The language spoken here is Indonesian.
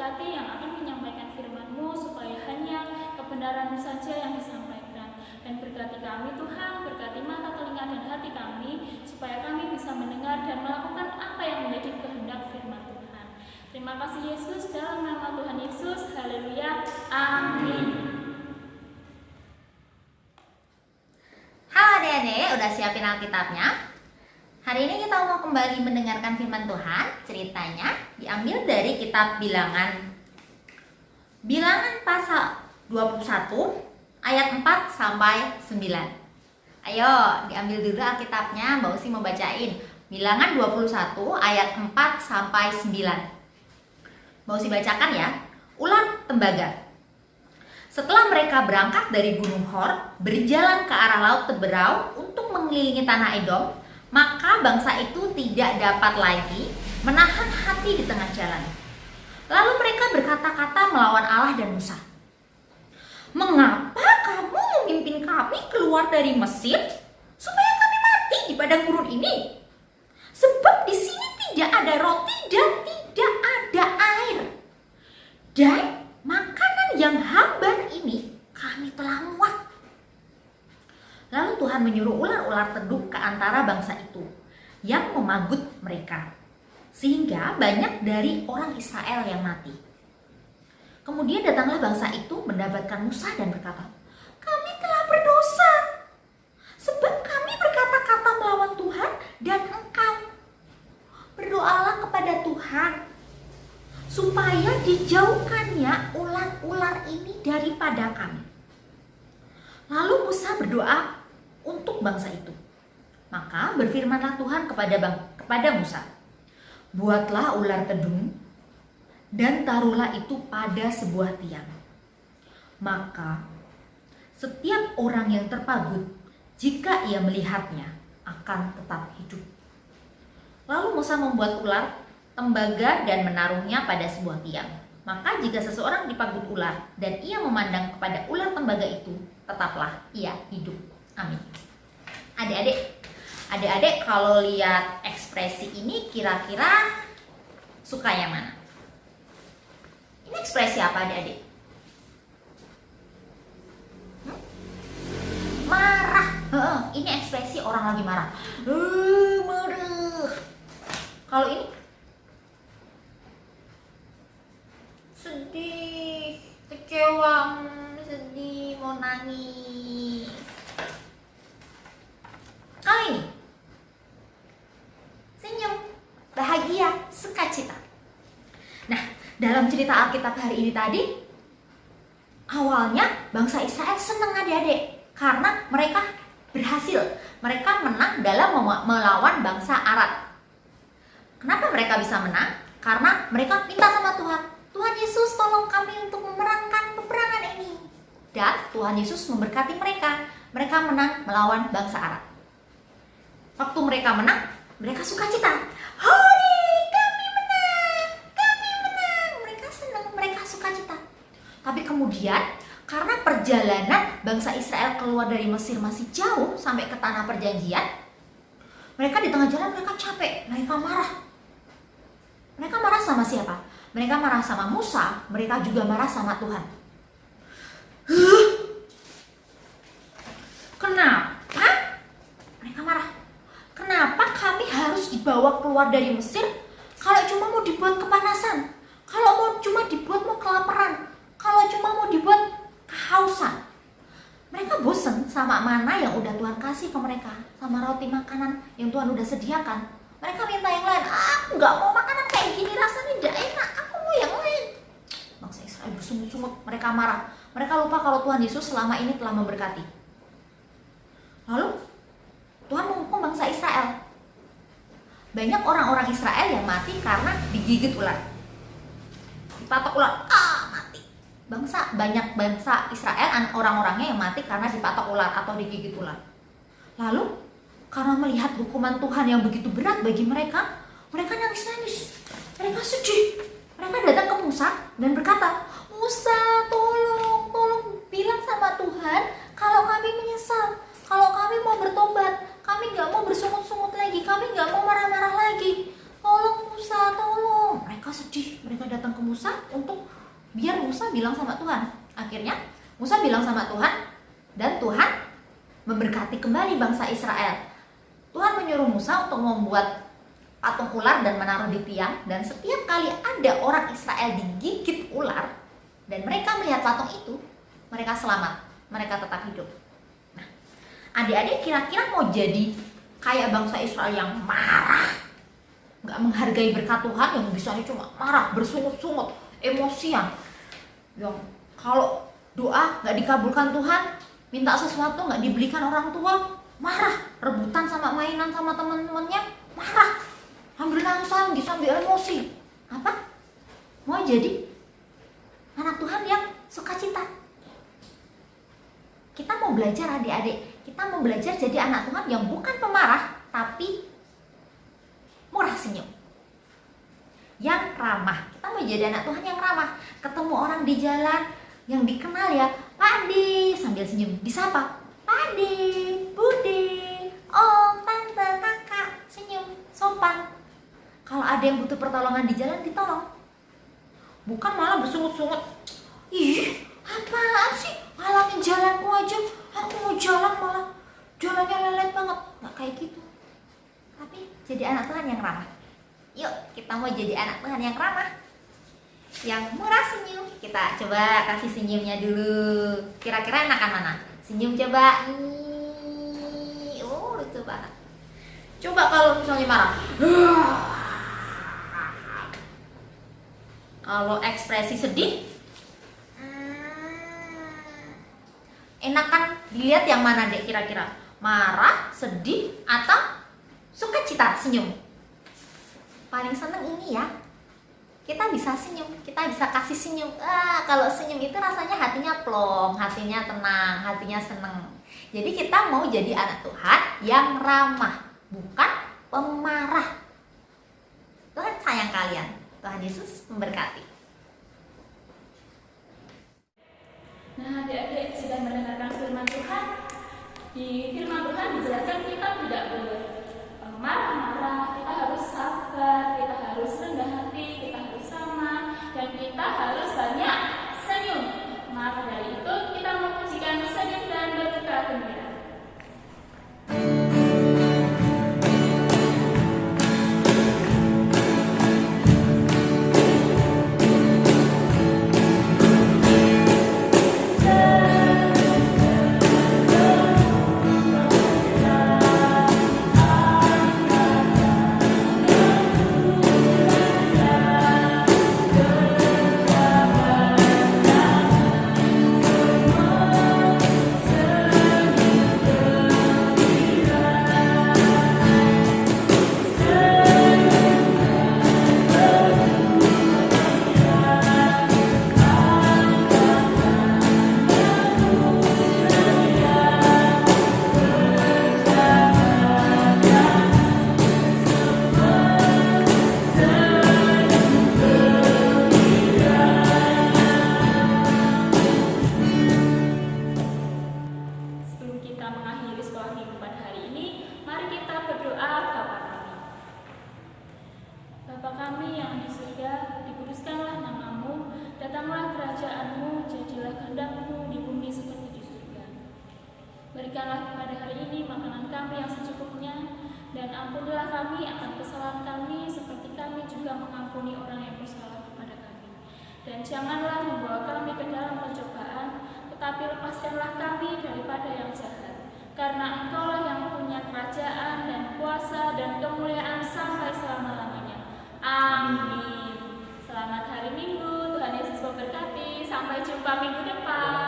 berkati yang akan menyampaikan firman-Mu, supaya hanya kebenaran saja yang disampaikan. Dan berkati kami Tuhan, berkati mata, telinga, dan hati kami, supaya kami bisa mendengar dan melakukan apa yang menjadi kehendak firman Tuhan. Terima kasih Yesus, dalam nama Tuhan Yesus, haleluya, amin. Halo adik-adik, udah siapin Alkitabnya? Hari ini kita mau kembali mendengarkan firman Tuhan. Ceritanya diambil dari kitab Bilangan. Bilangan pasal 21 ayat 4 sampai 9. Ayo, diambil dulu Alkitabnya, Mbak Usi mau bacain. Bilangan 21 ayat 4 sampai 9. Mbak Usi bacakan ya. Ular tembaga. Setelah mereka berangkat dari Gunung Hor, berjalan ke arah Laut Teberau untuk mengelilingi tanah Edom, maka bangsa itu tidak dapat lagi menahan hati di tengah jalan. Lalu mereka berkata-kata melawan Allah dan Musa. "Mengapa kamu memimpin kami keluar dari Mesir supaya kami mati di padang gurun ini? Sebab di sini tidak ada roti dan tidak ada air. Dan makanan yang hambar ini kami telah muak." Lalu Tuhan menyuruh ular-ular teduk ke antara bangsa itu yang memagut mereka, sehingga banyak dari orang Israel yang mati. Kemudian datanglah bangsa itu mendapatkan Musa dan berkata, "Kami telah berdosa, sebab kami berkata-kata melawan Tuhan dan engkau. Berdoalah kepada Tuhan, supaya dijauhkannya ular-ular ini daripada kami." Lalu Musa berdoa untuk bangsa itu. Maka berfirmanlah Tuhan kepada Musa, "Buatlah ular tedung dan taruhlah itu pada sebuah tiang. Maka setiap orang yang terpagut, jika ia melihatnya, akan tetap hidup." Lalu Musa membuat ular tembaga dan menaruhnya pada sebuah tiang. Maka jika seseorang dipagut ular dan ia memandang kepada ular tembaga itu, tetaplah ia hidup. Amin. Adik-adik kalau lihat ekspresi ini kira-kira suka yang mana? Ini ekspresi apa adik-adik? Marah. Ini ekspresi orang lagi marah. Marah. Kalau ini sedih, kecewa, sedih, mau nangis. Kalau ini senyum, bahagia, sukacita. Nah, dalam cerita Alkitab hari ini tadi, awalnya bangsa Israel senang adik-adik karena mereka berhasil. Mereka menang dalam melawan bangsa Arab. Kenapa mereka bisa menang? Karena mereka minta sama Tuhan, "Tuhan Yesus, tolong kami untuk memenangkan peperangan ini." Dan Tuhan Yesus memberkati mereka. Mereka menang melawan bangsa Arab. Waktu mereka menang, mereka sukacita. "Hore, kami menang, kami menang." Mereka senang, mereka sukacita. Tapi kemudian, karena perjalanan bangsa Israel keluar dari Mesir masih jauh sampai ke tanah perjanjian, mereka di tengah jalan mereka capek, mereka marah. Mereka marah sama siapa? Mereka marah sama Musa, mereka juga marah sama Tuhan. Kenapa? Mereka marah. Kenapa kami harus dibawa keluar dari Mesir kalau cuma mau dibuat kepanasan? Kalau mau cuma dibuat mau kelaparan? Kalau cuma mau dibuat kehausan? Mereka bosen sama mana yang udah Tuhan kasih ke mereka, sama roti makanan yang Tuhan udah sediakan. Mereka minta yang lain. "Aku nggak mau makanan kayak gini, rasanya tidak enak. Aku mau yang lain." Bangsa Israel bersungut-sungut, mereka marah. Mereka lupa kalau Tuhan Yesus selama ini telah memberkati. Lalu Tuhan menghukum bangsa Israel. Banyak orang-orang Israel yang mati karena digigit ular, dipatok ular, mati. Banyak bangsa Israel, orang-orangnya yang mati karena dipatok ular atau digigit ular. Lalu karena melihat hukuman Tuhan yang begitu berat bagi mereka, mereka nangis-nangis, mereka sedih. Mereka datang ke Musa dan berkata, "Musa, tolong bilang sama Tuhan kalau kami menyesal, kalau kami mau bertobat, kami gak mau bersungut-sungut lagi, kami gak mau marah-marah lagi. Tolong Musa, tolong." Mereka sedih, mereka datang ke Musa biar Musa bilang sama Tuhan. Akhirnya Musa bilang sama Tuhan dan Tuhan memberkati kembali bangsa Israel. Tuhan menyuruh Musa untuk membuat patung ular dan menaruh di tiang, dan setiap kali ada orang Israel digigit ular dan mereka melihat patung itu, mereka selamat, mereka tetap hidup. Nah, adik-adik kira-kira mau jadi kayak bangsa Israel yang marah, nggak menghargai berkat Tuhan, yang bisanya cuma marah, bersungut-sungut, emosian, yang kalau doa nggak dikabulkan Tuhan, minta sesuatu nggak dibelikan orang tua, marah, rebutan sama mainan sama teman-temannya, marah, ambil nangis, sambil emosi. Apa? Mau jadi anak Tuhan yang sukacita. Kita mau belajar adik-adik, kita mau belajar jadi anak Tuhan yang bukan pemarah, tapi murah senyum, yang ramah. Kita mau jadi anak Tuhan yang ramah. Ketemu orang di jalan yang dikenal ya, Pak Adi, sambil senyum, disapa, Pak Adi, Budi, Om, Tante, Kakak, senyum, sopan. Kalau ada yang butuh pertolongan di jalan, ditolong. Bukan malah bersungut-sungut, ih, apaan sih, halangin jalanku aja, aku mau jalan malah jalannya lelet banget. Nggak kayak gitu. Tapi jadi anak Tuhan yang ramah. Yuk, kita mau jadi anak Tuhan yang ramah, yang murah senyum. Kita coba kasih senyumnya dulu. Kira-kira enakan mana? Senyum coba. Oh, lucu banget. Coba kalau misalnya marah. Kalau ekspresi sedih, enakan dilihat yang mana dek kira-kira? Marah, sedih, atau sukacita, senyum? Paling seneng ini ya, kita bisa senyum, kita bisa kasih senyum. Kalau senyum itu rasanya hatinya plong, hatinya tenang, hatinya seneng. Jadi kita mau jadi anak Tuhan yang ramah, bukan pemarah. Tuhan sayang kalian. Tuhan Yesus memberkati. Nah, adik-adik sudah mendengarkan firman Tuhan. Di firman Tuhan dijelaskan kita tidak boleh marah-marah, kita harus sabar, kita harus rendah hati, kita harus sama, dan kita harus banyak senyum. Maka dari itu kita memujikan senyum dan berduka gembira. Berikanlah kepada hari ini makanan kami yang secukupnya, dan ampunilah kami akan kesalahan kami, seperti kami juga mengampuni orang yang bersalah kepada kami. Dan janganlah membawa kami ke dalam pencobaan, tetapi lepaskanlah kami daripada yang jahat. Karena Engkaulah yang punya kerajaan dan kuasa dan kemuliaan sampai selama-lamanya. Amin. Selamat hari Minggu, Tuhan Yesus memberkati. Sampai jumpa minggu depan.